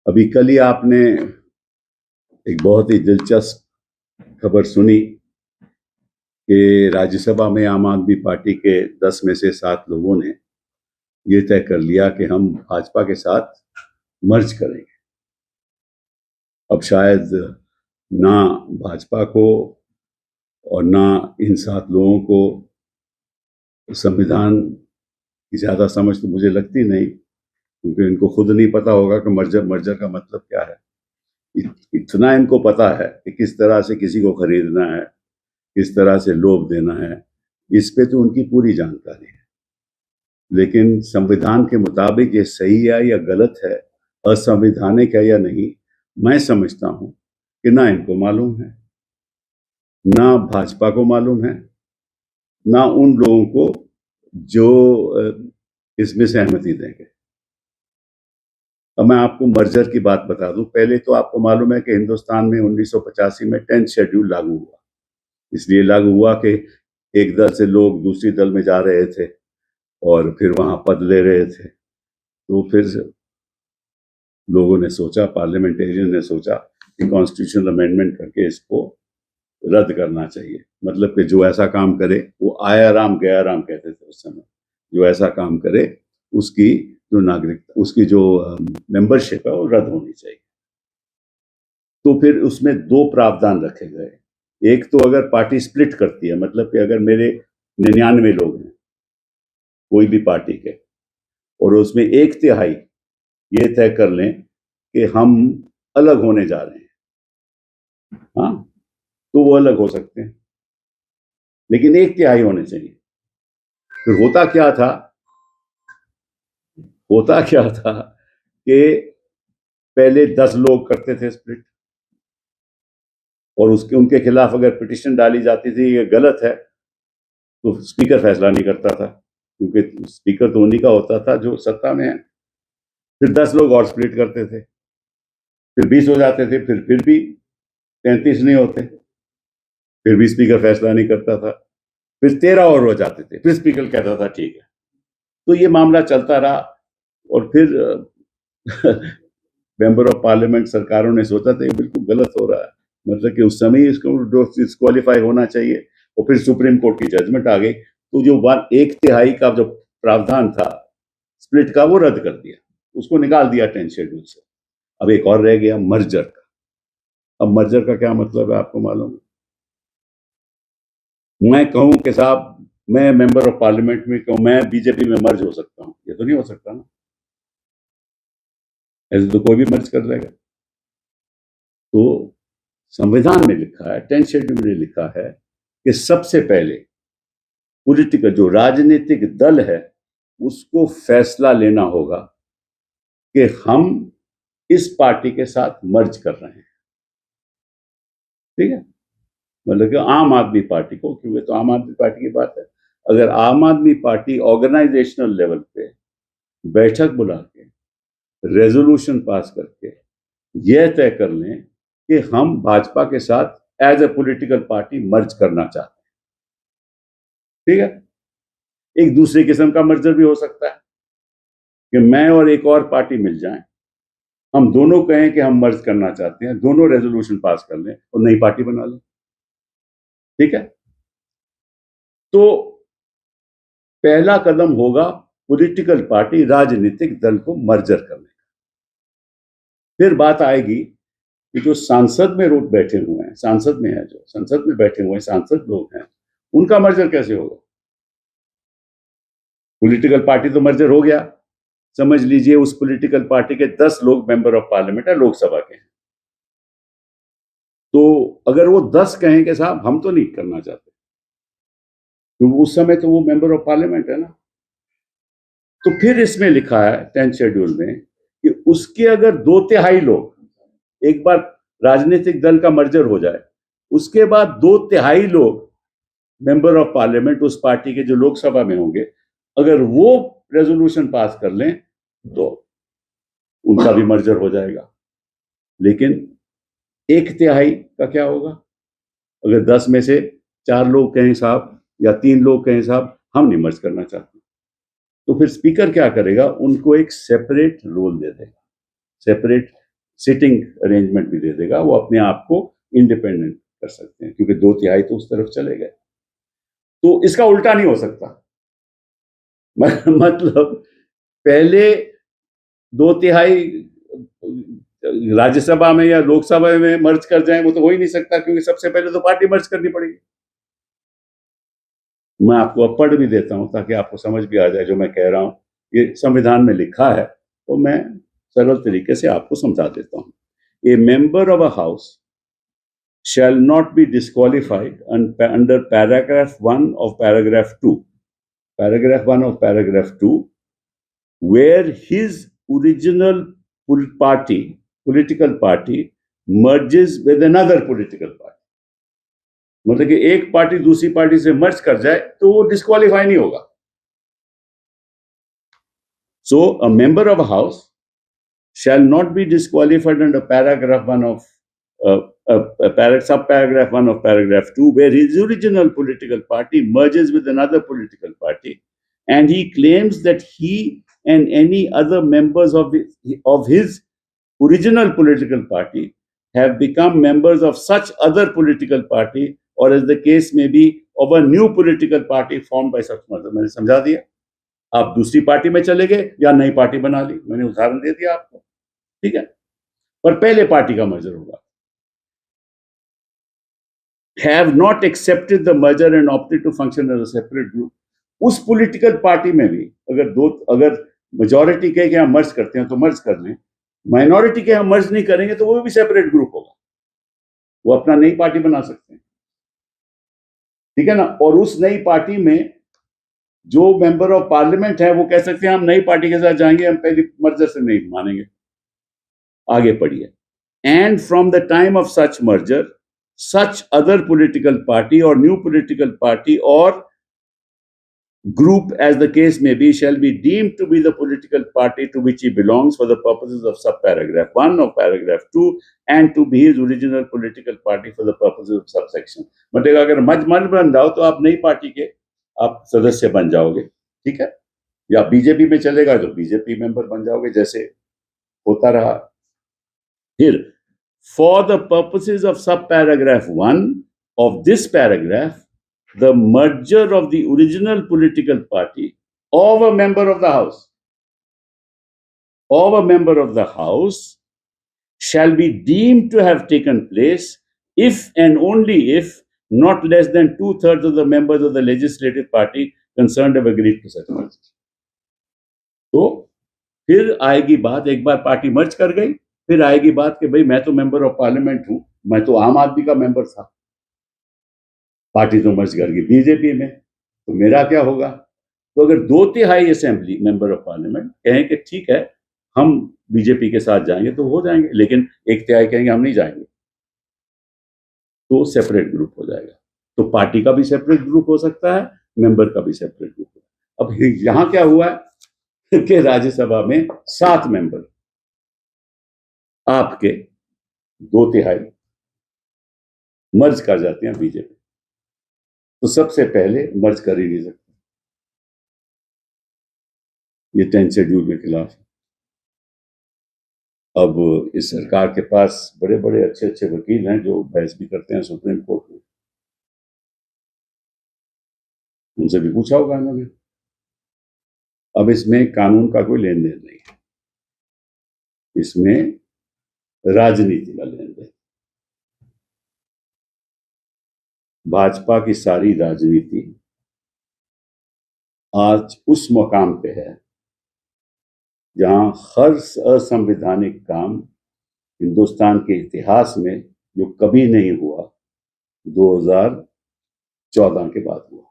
अभी कल ही आपने एक बहुत ही दिलचस्प खबर सुनी कि राज्यसभा में आम आदमी पार्टी के 10 में से 7 लोगों ने ये तय कर लिया कि हम भाजपा के साथ मर्ज करेंगे। अब शायद ना भाजपा को और ना इन 7 लोगों को संविधान की ज्यादा समझ तो मुझे लगती नहीं, क्योंकि इनको खुद नहीं पता होगा कि मर्जर का मतलब क्या है। इतना इनको पता है कि किस तरह से किसी को खरीदना है, किस तरह से लोभ देना है, इस पे तो उनकी पूरी जानकारी है। लेकिन संविधान के मुताबिक ये सही है या गलत है, असंवैधानिक है या नहीं, मैं समझता हूं कि ना इनको मालूम है, ना भाजपा को मालूम है, ना उन लोगों को जो इसमें सहमति देंगे। अब मैं आपको मर्जर की बात बता दूं। पहले तो आपको मालूम है कि हिंदुस्तान में 1985 में 10th शेड्यूल लागू हुआ। इसलिए लागू हुआ कि एक दल से लोग दूसरी दल में जा रहे थे और फिर वहां पद ले रहे थे। तो फिर लोगों ने सोचा, पार्लियामेंटेरियन ने सोचा कि कॉन्स्टिट्यूशनल अमेंडमेंट करके इसको रद्द करना चाहिए। मतलब कि जो ऐसा काम करे, वो आया राम गया राम कहते थे उस समय, जो ऐसा काम करे उसकी जो नागरिकता, उसकी जो मेंबरशिप है वो रद्द होनी चाहिए। तो फिर उसमें 2 प्रावधान रखे गए। एक तो अगर पार्टी स्प्लिट करती है, मतलब कि अगर मेरे 99 लोग हैं कोई भी पार्टी के, और उसमें 1/3 ये तय कर लें कि हम अलग होने जा रहे हैं, हाँ, तो वो अलग हो सकते हैं, लेकिन 1/3 होने चाहिए। फिर होता क्या था कि पहले 10 लोग करते थे स्प्लिट, और उनके खिलाफ अगर पिटिशन डाली जाती थी ये गलत है, तो स्पीकर फैसला नहीं करता था, क्योंकि स्पीकर तो उन्हीं का होता था जो सत्ता में है। फिर 10 लोग और स्प्लिट करते थे, फिर 20 हो जाते थे, फिर भी 33 नहीं होते, फिर भी स्पीकर फैसला नहीं करता था। फिर 13 और हो जाते थे, फिर स्पीकर कहता था ठीक है। तो ये मामला चलता रहा, और फिर मेंबर ऑफ पार्लियामेंट सरकारों ने सोचा था ये बिल्कुल गलत हो रहा है, मतलब कि उस समय इसको डिस्क्वालीफाई होना चाहिए, और फिर सुप्रीम कोर्ट की जजमेंट आ गई। तो जो 1/3 का जो प्रावधान था स्प्लिट का, वो रद्द कर दिया, उसको निकाल दिया 10th शेड्यूल से। अब एक और रह गया, मर्जर का। अब मर्जर का क्या मतलब है आपको मालूम है? मैं कहूं कि साहब, मैं मेंबर ऑफ पार्लियामेंट में कहूं मैं बीजेपी में मर्ज हो सकता हूं, ये तो नहीं हो सकता ना, ऐसे तो कोई भी मर्ज कर लेगा। तो संविधान में लिखा है, 10th शेड्यूल में लिखा है कि सबसे पहले पॉलिटिकल जो राजनीतिक दल है उसको फैसला लेना होगा कि हम इस पार्टी के साथ मर्ज कर रहे हैं, ठीक है। मतलब कि आम आदमी पार्टी को, क्योंकि तो आम आदमी पार्टी की बात है, अगर आम आदमी पार्टी ऑर्गेनाइजेशनल लेवल पे बैठक बुला के रेजोल्यूशन पास करके यह तय कर लें कि हम भाजपा के साथ as a political party merge करना चाहते हैं, ठीक है। एक दूसरे किस्म का मर्जर भी हो सकता है कि मैं और एक और पार्टी मिल जाएं, हम दोनों कहें कि हम मर्ज करना चाहते हैं, दोनों रेजोल्यूशन पास कर लें और नई पार्टी बना लें, ठीक है। तो पहला कदम होगा पॉलिटिकल पार्टी, राजनीतिक दल को मर्जर करने का। फिर बात आएगी कि जो सांसद में लोग बैठे हुए हैं, सांसद में है, जो संसद में बैठे हुए हैं सांसद लोग हैं, उनका मर्जर कैसे होगा? पॉलिटिकल पार्टी तो मर्जर हो गया, समझ लीजिए उस पॉलिटिकल पार्टी के 10 लोग मेंबर ऑफ पार्लियामेंट है, लोकसभा के हैं। तो अगर वो 10 कहें कि साहब हम तो नहीं करना चाहते, तो उस समय तो वो मेंबर ऑफ पार्लियामेंट है ना। तो फिर इसमें लिखा है 10th शेड्यूल में कि उसके अगर 2/3 लोग, एक बार राजनीतिक दल का मर्जर हो जाए, उसके बाद 2/3 लोग मेंबर ऑफ पार्लियामेंट उस पार्टी के जो लोकसभा में होंगे, अगर वो रेजोल्यूशन पास कर लें तो उनका भी मर्जर हो जाएगा। लेकिन 1/3 का क्या होगा? अगर 10 में से 4 लोग कहें साहब, या 3 लोग कहें साहब हम नहीं मर्ज करना चाहते, तो फिर स्पीकर क्या करेगा? उनको एक सेपरेट रोल दे देगा, सेपरेट सिटिंग अरेंजमेंट भी दे देगा, वो अपने आप को इंडिपेंडेंट कर सकते हैं, क्योंकि 2/3 तो उस तरफ चले गए। तो इसका उल्टा नहीं हो सकता। मतलब पहले 2/3 राज्यसभा में या लोकसभा में मर्ज कर जाए, वो तो हो ही नहीं सकता, क्योंकि सबसे पहले तो पार्टी मर्ज करनी पड़ेगी। मैं आपको अब पढ़ भी देता हूं ताकि आपको समझ भी आ जाए जो मैं कह रहा हूं। ये संविधान में लिखा है, तो मैं सरल तरीके से आपको समझा देता हूं। ए member of a house shall not be disqualified under paragraph 1 of paragraph 2. Paragraph 1 of paragraph 2, where his original political party merges with another political party. मतलब कि एक पार्टी दूसरी पार्टी से मर्ज कर जाए तो वो डिस्क्वालीफाई नहीं होगा। So a member of a house shall not be disqualified under paragraph 1 of subparagraph 1 of paragraph 2, where his original political party merges with another political party, and he claims that he and any other members of his original political party have become members of such other political party, or as the case may be, of a new political party formed by such merger. मैंने समझा दिया। आप दूसरी party में चले गए या नई पार्टी बना ली, मैंने उदाहरण दे दिया आपको, ठीक है। पर पहले पार्टी का मर्जर होगा। have not accepted the merger and opted to function as a separate group, उस पॉलिटिकल पार्टी में भी अगर मेजॉरिटी कहे कि हम मर्ज करते हैं तो मर्ज कर लें, माइनॉरिटी के हम मर्ज नहीं करेंगे तो वो भी सेपरेट ग्रुप होगा, वो अपना नई पार्टी बना सकते हैं, ठीक है ना। और उस नई पार्टी में जो मेंबर ऑफ पार्लियामेंट है वो कह सकते हैं हम नई पार्टी के साथ जाएंगे, हम पहले मर्जर से नहीं मानेंगे। आगे पढ़िए। And from the time of such merger such other political party or new political party or group, as the case may be, shall be deemed to be the political party to which he belongs for the purposes of subparagraph 1 of paragraph 2 and to be his original political party for the purposes of subsection. मतलब अगर मर्ज बन जाओ तो आप नई party के आप सदस्य बन जाओगे, ठीक है। या बीजेपी में चलेगा तो बीजेपी मेंबर बन जाओगे, जैसे होता रहा। फिर for the purposes of subparagraph 1 of this paragraph, the merger of the original political party of a member of the house shall be deemed to have taken place if and only if not less than 2/3 of the members of the legislative party concerned have agreed to such merger. तो फिर आएगी बात, एक बार party merge कर गई, फिर आएगी बात कि भाई मैं तो मेंबर ऑफ पार्लियामेंट हूं, मैं तो आम आदमी का मेंबर था, पार्टी तो मर्ज कर गई बीजेपी में, तो मेरा क्या होगा। तो अगर 2/3 असेंबली मेंबर ऑफ पार्लियामेंट कहें कि ठीक है हम बीजेपी के साथ जाएंगे तो हो जाएंगे, लेकिन 1/3 कहेंगे हम नहीं जाएंगे, तो सेपरेट ग्रुप हो जाएगा। तो पार्टी का भी सेपरेट ग्रुप हो सकता है, मेंबर का भी सेपरेट ग्रुप। अब यहां क्या हुआ है कि राज्यसभा में 7 मेंबर आपके 2/3 मर्ज कर जाते हैं बीजेपी, तो सबसे पहले मर्ज कर ही नहीं सकते, ये 10 शेड्यूल के खिलाफ है। अब इस सरकार के पास बड़े बड़े अच्छे अच्छे वकील हैं जो बहस भी करते हैं सुप्रीम कोर्ट में, उनसे भी पूछा होगा इन्होंने। अब इसमें कानून का कोई लेन देन नहीं है, इसमें राजनीति का लेन देन। भाजपा की सारी राजनीति आज उस मुकाम पे है जहां हर असंवैधानिक काम हिंदुस्तान के इतिहास में जो कभी नहीं हुआ 2014 के बाद हुआ।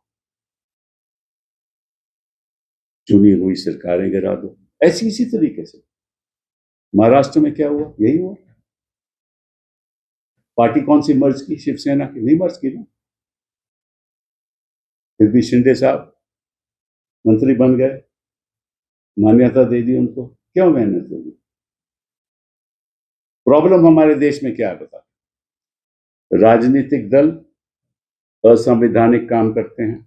चुनी हुई सरकारें गिरा दो, ऐसी इसी तरीके से महाराष्ट्र में क्या हुआ, यही हुआ। पार्टी कौन सी मर्ज की, शिवसेना की नहीं मर्ज की ना, फिर भी शिंदे साहब मंत्री बन गए, मान्यता दे दी उनको, क्यों मेहनत होगी। प्रॉब्लम हमारे देश में क्या है बता, राजनीतिक दल असंवैधानिक काम करते हैं,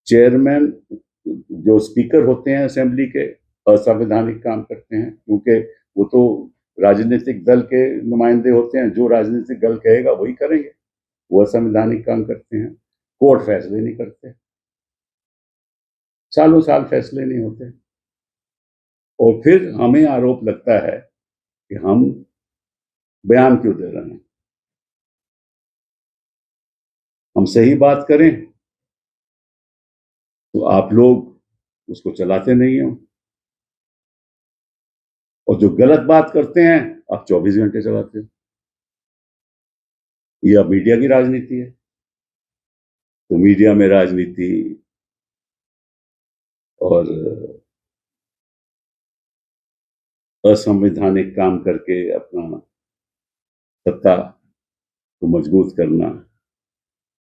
चेयरमैन जो स्पीकर होते हैं असेंबली के असंवैधानिक काम करते हैं, क्योंकि वो तो राजनीतिक दल के नुमाइंदे होते हैं, जो राजनीतिक दल कहेगा वही करेंगे, वो संवैधानिक काम करते हैं। कोर्ट फैसले नहीं करते, सालों साल फैसले नहीं होते, और फिर हमें आरोप लगता है कि हम बयान क्यों दे रहे हैं। हम सही बात करें तो आप लोग उसको चलाते नहीं हो, और जो गलत बात करते हैं आप 24 घंटे चलाते हो। यह मीडिया की राजनीति है। तो मीडिया में राजनीति और असंवैधानिक काम करके अपना सत्ता को मजबूत करना,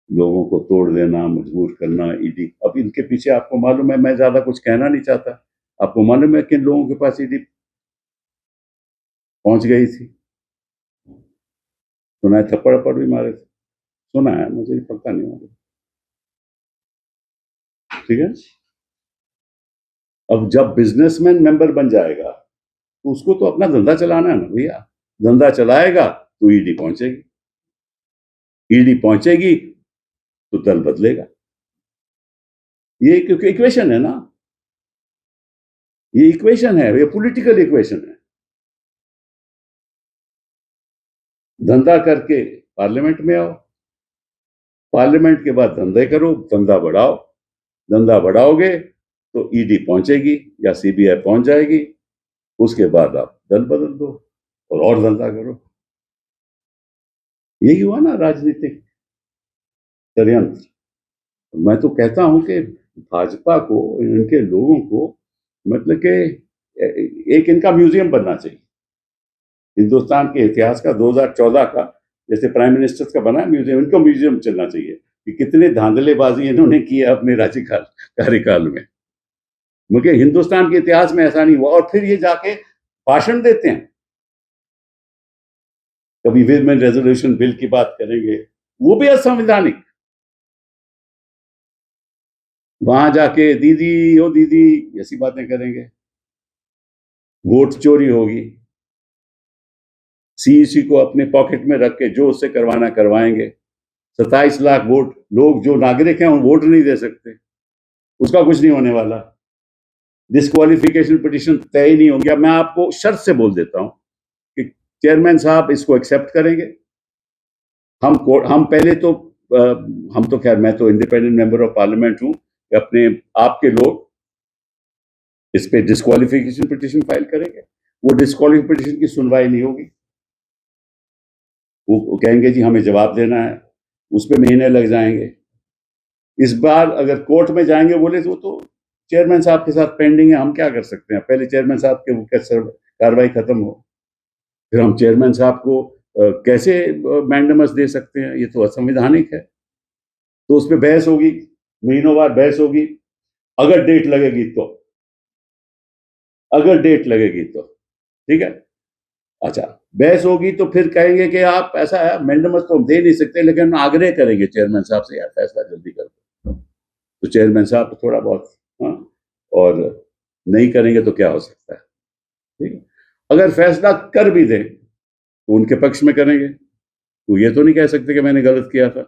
लोगों को तोड़ देना, मजबूर करना, ईडी। अब इनके पीछे आपको मालूम है, मैं ज्यादा कुछ कहना नहीं चाहता, आपको मालूम है किन लोगों के पास ईडी पहुंच गई थी। सुना है थप्पड़ भी मारे थे, सुना है, मुझे पता नहीं मालूम। ठीक है। अब जब बिजनेसमैन मेंबर बन जाएगा तो उसको तो अपना धंधा चलाना है ना भैया। धंधा चलाएगा तो ईडी पहुंचेगी, ईडी पहुंचेगी तो दल बदलेगा। ये क्योंकि इक्वेशन है ना, ये इक्वेशन है, ये पॉलिटिकल इक्वेशन है। धंधा करके पार्लियामेंट में आओ, पार्लियामेंट के बाद धंधे करो, धंधा बढ़ाओ, धंधा बढ़ाओगे तो ईडी पहुंचेगी या सीबीआई पहुंच जाएगी, उसके बाद आप दल बदल दो और धंधा करो। यही हुआ ना राजनीतिक षड्यंत्र। मैं तो कहता हूं कि भाजपा को, इनके लोगों को, मतलब कि एक इनका म्यूजियम बनना चाहिए। हिंदुस्तान के इतिहास का 2014 का जैसे प्राइम मिनिस्टर का बना म्यूजियम, इनको म्यूजियम चलना चाहिए कि कितने धांधलेबाजी इन्होंने की है अपने कार्यकाल में। मुझे हिंदुस्तान के इतिहास में ऐसा नहीं हुआ। और फिर ये जाके भाषण देते हैं, कभी विमेन रेजोल्यूशन बिल की बात करेंगे, वो भी असंवैधानिक। वहां जाके दीदी ओ दीदी ऐसी बातें करेंगे, वोट चोरी होगी, सीईसी को अपने पॉकेट में रख के जो उससे करवाना करवाएंगे। 27 लाख वोट लोग जो नागरिक हैं वो वोट नहीं दे सकते, उसका कुछ नहीं होने वाला। डिस्क्वालिफिकेशन पिटीशन तय ही नहीं हो गया। मैं आपको शर्त से बोल देता हूं कि चेयरमैन साहब इसको एक्सेप्ट करेंगे। हम पहले तो हम तो खैर, मैं तो इंडिपेंडेंट मेंबर ऑफ पार्लियामेंट हूं, अपने आपके लोग इस पे डिस्क्वालिफिकेशन पिटीशन फाइल करेंगे। वो डिस्क्वालिफिकेशन की सुनवाई नहीं होगी, वो कहेंगे जी हमें जवाब देना है, उस पर महीने लग जाएंगे। इस बार अगर कोर्ट में जाएंगे बोले तो चेयरमैन साहब के साथ पेंडिंग है, हम क्या कर सकते हैं। पहले चेयरमैन साहब के वो कार्रवाई खत्म हो, फिर हम चेयरमैन साहब को कैसे मैंडेमस दे सकते हैं, ये तो असंवैधानिक है। तो उस पर बहस होगी, महीनों बाद बहस होगी। अगर डेट लगेगी तो, अगर डेट लगेगी तो ठीक है। अच्छा, बहस होगी तो फिर कहेंगे कि आप ऐसा है, मैंडेमस तो हम दे नहीं सकते, लेकिन हम आग्रह करेंगे चेयरमैन साहब से, यार फैसला जल्दी कर दो। तो चेयरमैन साहब थोड़ा बहुत और नहीं करेंगे तो क्या हो सकता है। ठीक है। अगर फैसला कर भी दे तो उनके पक्ष में करेंगे, तो ये तो नहीं कह सकते कि मैंने गलत किया था,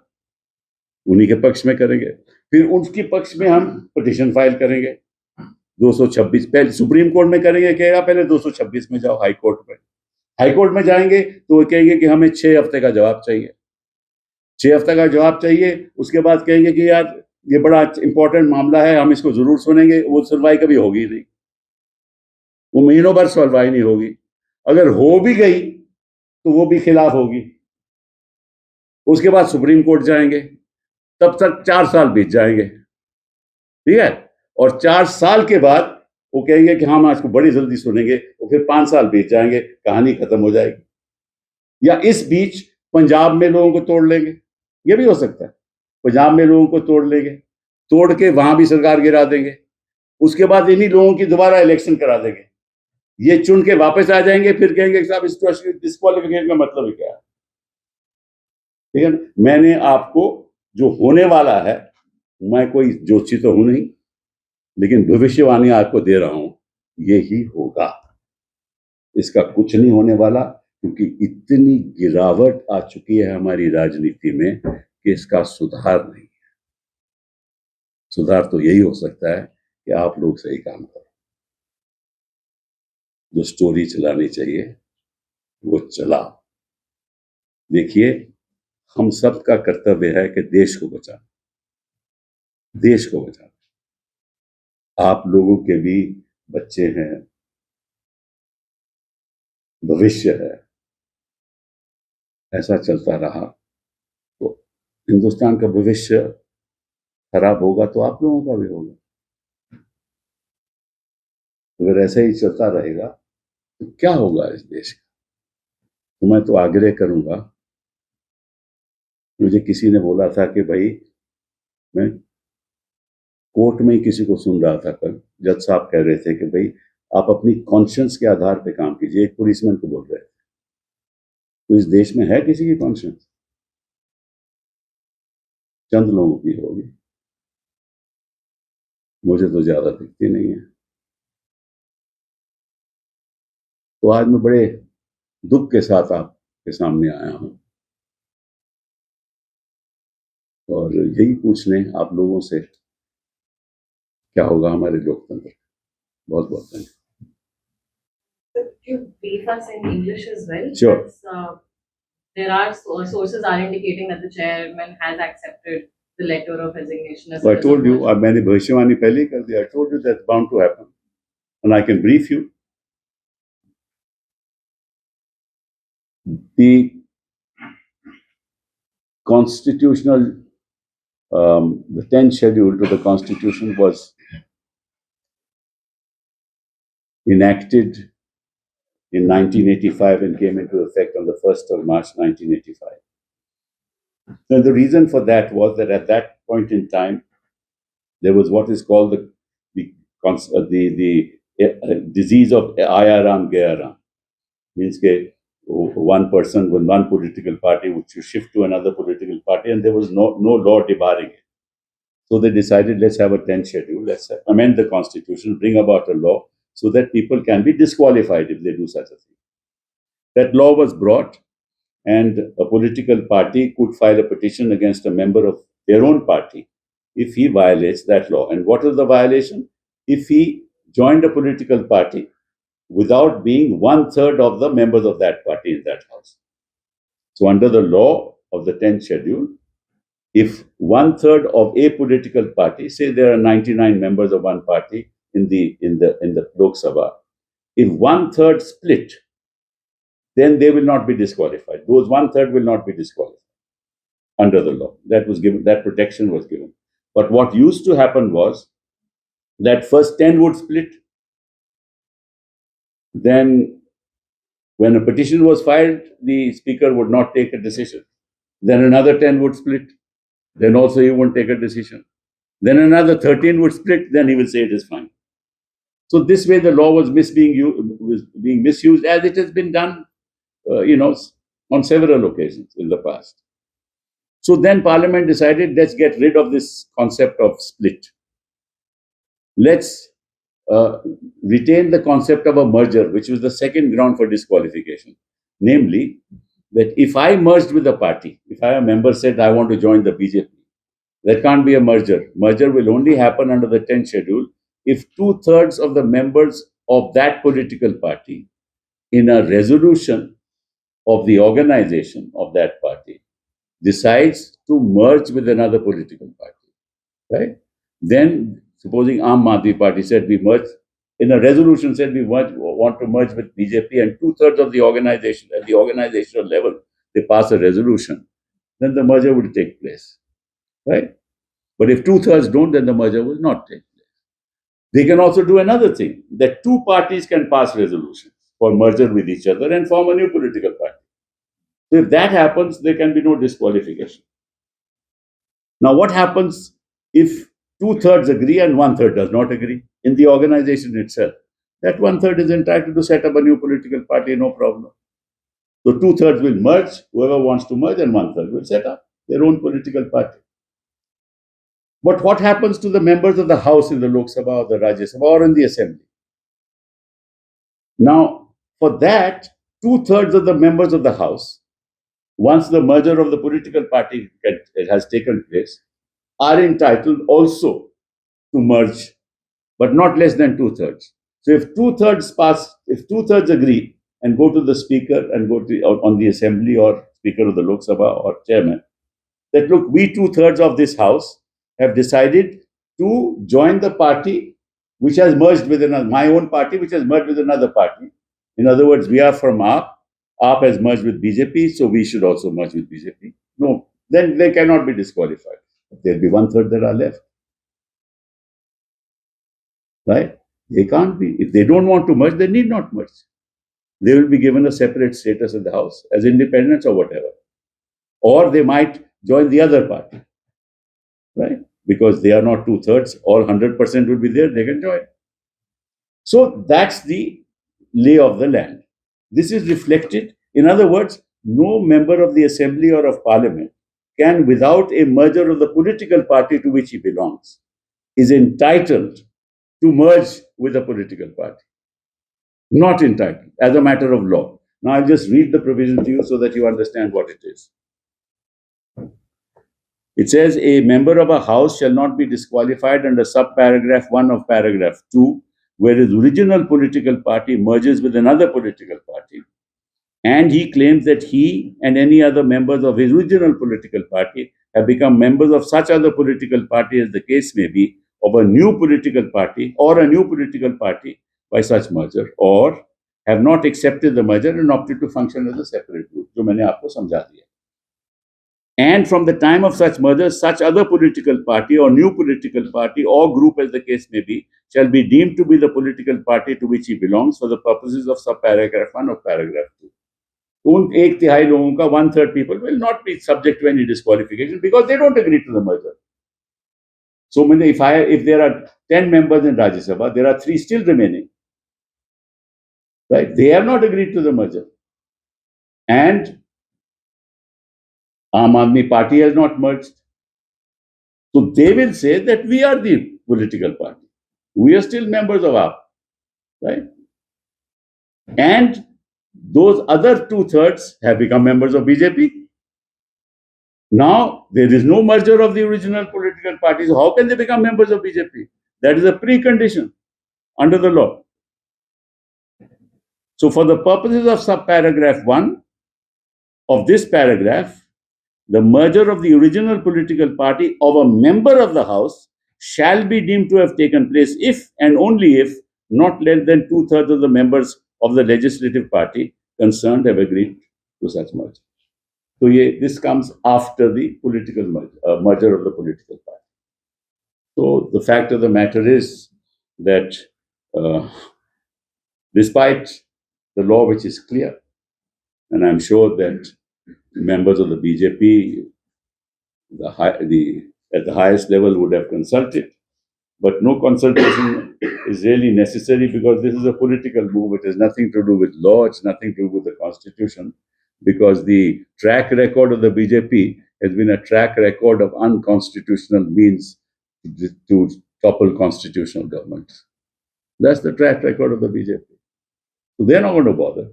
उन्हीं के पक्ष में करेंगे। फिर उनके पक्ष में हम पिटीशन फाइल करेंगे 226, पहले सुप्रीम कोर्ट में करेंगे, कहेगा पहले 226 में जाओ हाई कोर्ट में। हाई कोर्ट में जाएंगे तो वो कहेंगे कि हमें 6 हफ्ते का जवाब चाहिए, 6 हफ्ते का जवाब चाहिए। उसके बाद कहेंगे कि यार ये बड़ा इंपॉर्टेंट मामला है, हम इसको जरूर सुनेंगे। वो सुनवाई कभी होगी नहीं, वो महीनों भर सुनवाई नहीं होगी। अगर हो भी गई तो वो भी खिलाफ होगी। उसके बाद सुप्रीम कोर्ट जाएंगे, तब तक 4 साल बीत जाएंगे। ठीक है। और 4 साल के बाद वो कहेंगे कि हम आज को बड़ी जल्दी सुनेंगे, और फिर 5 साल बीत जाएंगे, कहानी खत्म हो जाएगी। या इस बीच पंजाब में लोगों को तोड़ लेंगे, ये भी हो सकता है। पंजाब में लोगों को तोड़ लेंगे, तोड़ के वहां भी सरकार गिरा देंगे। उसके बाद इन्हीं लोगों की दोबारा इलेक्शन करा देंगे, ये चुन के वापस आ जाएंगे, फिर कहेंगे साहब इसको डिस्क्वालिफिकेशन का मतलब ही क्या है। ठीक है। मैंने आपको जो होने वाला है, मैं कोई ज्योतिषी तो हूं नहीं, लेकिन भविष्यवाणी आपको दे रहा हूं, यही होगा। इसका कुछ नहीं होने वाला, क्योंकि इतनी गिरावट आ चुकी है हमारी राजनीति में कि इसका सुधार नहीं है। सुधार तो यही हो सकता है कि आप लोग सही काम करो। जो स्टोरी चलानी चाहिए वो चलाओ। देखिए, हम सब का कर्तव्य है कि देश को बचाना, देश को बचाना। आप लोगों के भी बच्चे हैं, भविष्य है। ऐसा चलता रहा तो हिंदुस्तान का भविष्य खराब होगा तो आप लोगों का भी होगा। अगर ऐसा ही चलता रहेगा तो क्या होगा इस देश का? तो मैं तो आग्रह करूंगा, मुझे किसी ने बोला था कि भाई, मैं कोर्ट में ही किसी को सुन रहा था कल, जज साहब कह रहे थे कि भाई आप अपनी कॉन्शियंस के आधार पे काम कीजिए। एक पुलिसमैन को बोल रहे थे। तो इस देश में है किसी की कॉन्शियंस? चंद लोगों की होगी, मुझे तो ज्यादा दिखती नहीं है। तो आज मैं बड़े दुख के साथ आपके सामने आया हूं और यही पूछने आप लोगों से क्या होगा हमारे लोकतंत्र। बहुत बहुत धन्यवाद। Could you brief us in English as well? Sure. Because, there are sources are indicating that the chairman has accepted the letter of resignation. I told you, मैंने भविष्यवाणी पहले ही कर दिया. I told you that's bound to happen, and I can brief you. The constitutional, the 10th schedule to the Constitution was enacted in 1985 and came into effect on the 1st of March 1985. And the reason for that was that at that point in time, there was what is called the disease of Ayaram Gayaram. Means that one person with one political party would shift to another political party, and there was no law debarring it. So they decided, let's have a 10th schedule, let's amend the constitution, bring about a law so that people can be disqualified if they do such a thing. That law was brought, and a political party could file a petition against a member of their own party if he violates that law. And what is the violation? If he joined a political party without being 1/3 of the members of that party in that house. So under the law of the 10th schedule, if 1/3 of a political party, say there are 99 members of one party in the Lok Sabha, if 1/3 split, then they will not be disqualified. Those 1/3 will not be disqualified under the law. That was given, that protection was given. But what used to happen was that first 10 would split. Then when a petition was filed, the speaker would not take a decision. Then another 10 would split. Then also he won't take a decision. Then another 13 would split. Then he will say it is fine. So this way the law was being misused, as it has been done, on several occasions in the past. So then Parliament decided, let's get rid of this concept of split. Let's retain the concept of a merger, which was the second ground for disqualification. Namely, that if I merged with a party, if a member said, I want to join the BJP, that can't be a merger. Merger will only happen under the 10th schedule if 2/3 of the members of that political party, in a resolution of the organization of that party, decides to merge with another political party, right? Then, supposing Aam Aadmi Party said we merge, in a resolution said we want to merge with BJP, and 2/3 of the organization, at the organizational level, they pass a resolution, then the merger will take place, right? But if 2/3 don't, then the merger will not take place. They can also do another thing, that two parties can pass resolutions for merger with each other and form a new political party. So if that happens, there can be no disqualification. Now, what happens if 2/3 agree and 1/3 does not agree in the organization itself? That 1/3 is entitled to set up a new political party, no problem. So 2/3 will merge, whoever wants to merge, and 1/3 will set up their own political party. But what happens to the members of the House in the Lok Sabha or the Rajya Sabha or in the Assembly? Now, For that, 2/3 of the members of the House, once the merger of the political party has taken place, are entitled also to merge, but not less than 2/3. So if 2/3 pass, if 2/3 agree and go to the speaker and go to on the assembly or speaker of the Lok Sabha or chairman, that look, we 2/3 of this house have decided to join the party which has merged with another, my own party which has merged with another party. In other words, we are from AAP. AAP has merged with BJP, so we should also merge with BJP. No, then they cannot be disqualified. There'll be 1/3 that are left. Right? They can't be. If they don't want to merge, they need not merge. They will be given a separate status in the House as independents or whatever. Or they might join the other party. Right? Because they are not 2/3, all 100% will be there, they can join. So that's the lay of the land. This is reflected, in other words, no member of the assembly or of parliament can, without a merger of the political party to which he belongs, is entitled to merge with a political party. Not entitled, as a matter of law. Now I'll just read the provision to you so that you understand what it is. It says, a member of a house shall not be disqualified under subparagraph 1 of paragraph 2, where his original political party merges with another political party, and he claims that he and any other members of his original political party have become members of such other political party as the case may be, of a new political party or a new political party by such merger, or have not accepted the merger and opted to function as a separate group, जो मैंने आपको समझा दिया. And from the time of such merger, such other political party or new political party or group as the case may be, shall be deemed to be the political party to which he belongs for the purposes of subparagraph 1 of paragraph 2. उन 1/3 लोगों का 1/3 people will not be subject to any disqualification because they don't agree to the merger. So if there are 10 members in Rajya Sabha, there are 3 still remaining. Right? They have not agreed to the merger. And Aam Aadmi Party has not merged. So they will say that we are the political party. We are still members of AAP. Right? And those other 2/3 have become members of BJP. Now, there is no merger of the original political parties. So how can they become members of BJP? That is a precondition under the law. So for the purposes of subparagraph 1 of this paragraph, the merger of the original political party of a member of the House shall be deemed to have taken place if and only if not less than 2/3 of the members of the legislative party concerned have agreed to such merger. So this comes after the political merger of the political party. So the fact of the matter is that despite the law which is clear, and I'm sure that members of the BJP at the highest level would have consulted, but no consultation is really necessary because this is a political move. It has nothing to do with law, it's nothing to do with the constitution, because the track record of the BJP has been a track record of unconstitutional means to topple constitutional governments. That's the track record of the BJP. So they're not going to bother.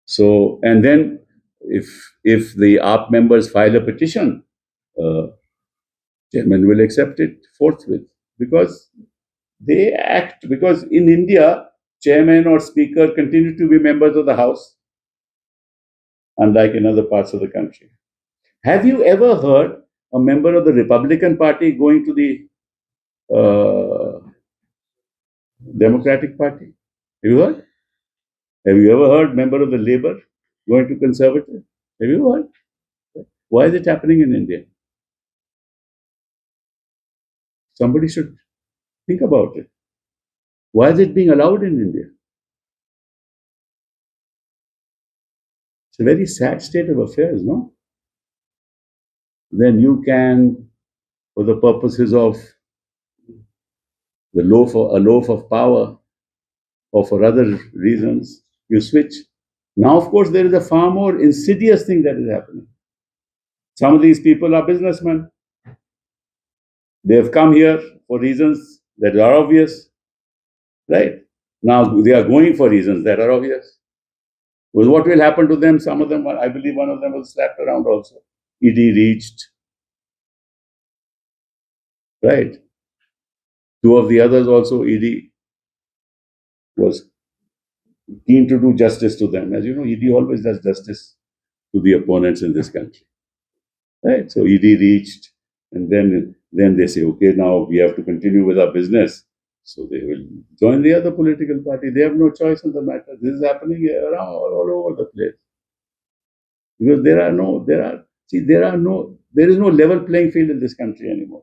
So, and then if the AAP members file a petition, chairman will accept it forthwith because they act, because in India, chairman or speaker continue to be members of the House, unlike in other parts of the country. Have you ever heard a member of the Republican Party going to the Democratic Party? Have you heard? Have you ever heard member of the Labour going to Conservative? Have you heard? Why is it happening in India? Somebody should think about it. Why is it being allowed in India? It's a very sad state of affairs, no? Then you can, for the purposes of a loaf of power, or for other reasons, you switch. Now, of course, there is a far more insidious thing that is happening. Some of these people are businessmen. They have come here for reasons that are obvious, right? Now they are going for reasons that are obvious. Well, what will happen to them? Some of them, I believe one of them was slapped around also. ED reached, right? Two of the others also, ED was keen to do justice to them. As you know, ED always does justice to the opponents in this country, right? So ED reached, and then they say, okay, now we have to continue with our business. So they will join the other political party. They have no choice in the matter. This is happening around all over the place. Because there is no level playing field in this country anymore.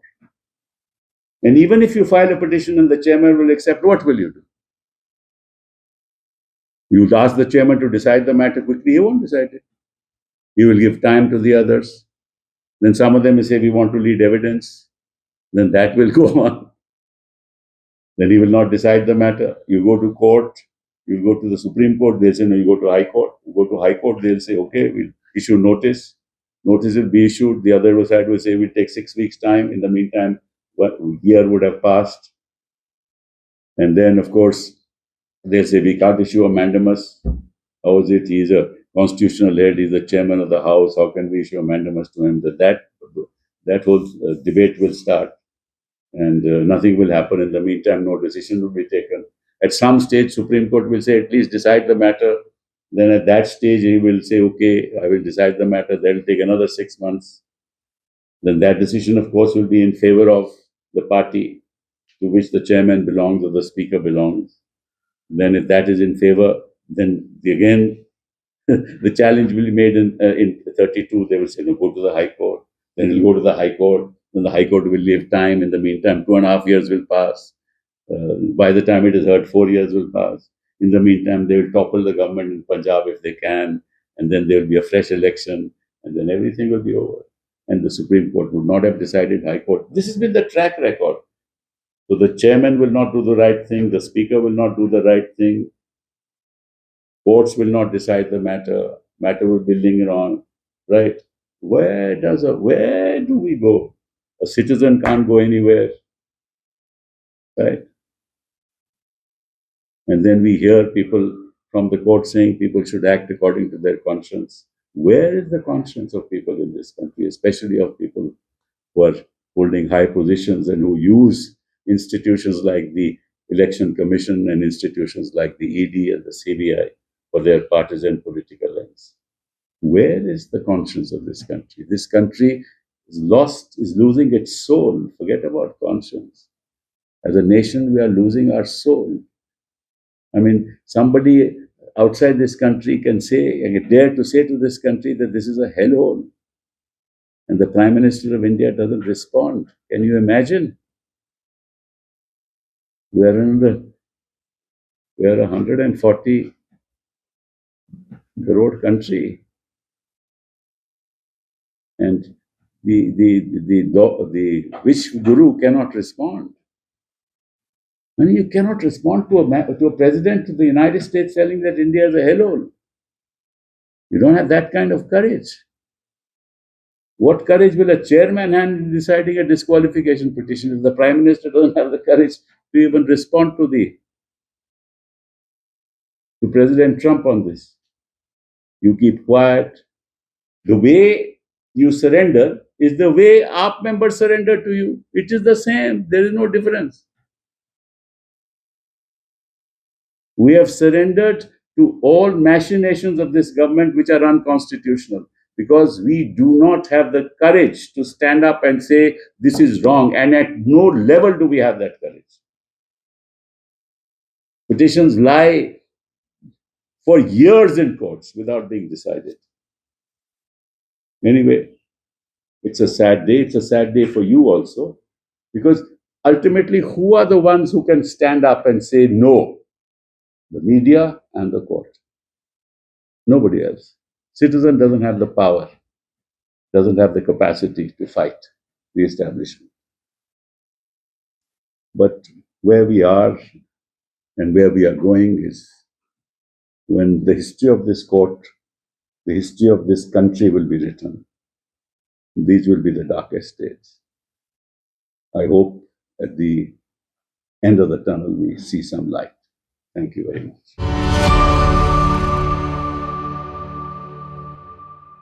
And even if you file a petition and the chairman will accept, what will you do? You will ask the chairman to decide the matter quickly. He won't decide it. He will give time to the others. Then some of them will say, we want to lead evidence. Then that will go on. Then he will not decide the matter. You go to court, you go to the Supreme Court, they'll say, no, you go to High Court. You go to High Court, they'll say, okay, we'll issue notice. Notice will be issued. The other side will say, we'll take 6 weeks' time. In the meantime, a year would have passed. And then, of course, they'll say, we can't issue a mandamus. How is it? He's a constitutional head. He's the chairman of the House. How can we issue a mandamus to him? That whole debate will start. And nothing will happen. In the meantime, no decision will be taken. At some stage, Supreme Court will say, at least decide the matter. Then at that stage, he will say, okay, I will decide the matter. That will take another 6 months. Then that decision, of course, will be in favor of the party to which the chairman belongs or the speaker belongs. Then if that is in favor, then again, the challenge will be made in 32. They will say, no, go to the High Court. Then it will go to the High Court. Then the High Court will leave time. In the meantime, 2.5 years will pass. By the time it is heard, 4 years will pass. In the meantime, they will topple the government in Punjab if they can. And then there will be a fresh election. And then everything will be over. And the Supreme Court would not have decided. High Court. This has been the track record. So the chairman will not do the right thing. The speaker will not do the right thing. Courts will not decide the matter. Matter will be lingering on, right? Where do we go? A citizen can't go anywhere, right? And then we hear people from the court saying people should act according to their conscience. Where is the conscience of people in this country, especially of people who are holding high positions and who use institutions like the Election Commission and institutions like the ED and the CBI for their partisan political ends? Where is the conscience of this country? This country is losing its soul. Forget about conscience. As a nation, we are losing our soul. I mean, somebody outside this country can dare to say to this country that this is a hellhole. And the Prime Minister of India doesn't respond. Can you imagine? We are a 140 crore country. And which guru cannot respond? I mean, you cannot respond to a president of the United States telling that India is a hellhole. You don't have that kind of courage. What courage will a chairman have in deciding a disqualification petition if the Prime Minister doesn't have the courage to even respond to President Trump on this? You keep quiet. The way you surrender is the way AAP members surrender to you. It is the same. There is no difference. We have surrendered to all machinations of this government which are unconstitutional because we do not have the courage to stand up and say this is wrong, and at no level do we have that courage. Petitions lie for years in courts without being decided. Anyway, it's a sad day. It's a sad day for you also, because ultimately, who are the ones who can stand up and say no? The media and the court. Nobody else. Citizen doesn't have the power, doesn't have the capacity to fight the establishment. But where we are and where we are going is when the history of this court, the history of this country will be written. These will be the darkest days. I hope at the end of the tunnel we see some light. Thank you very much.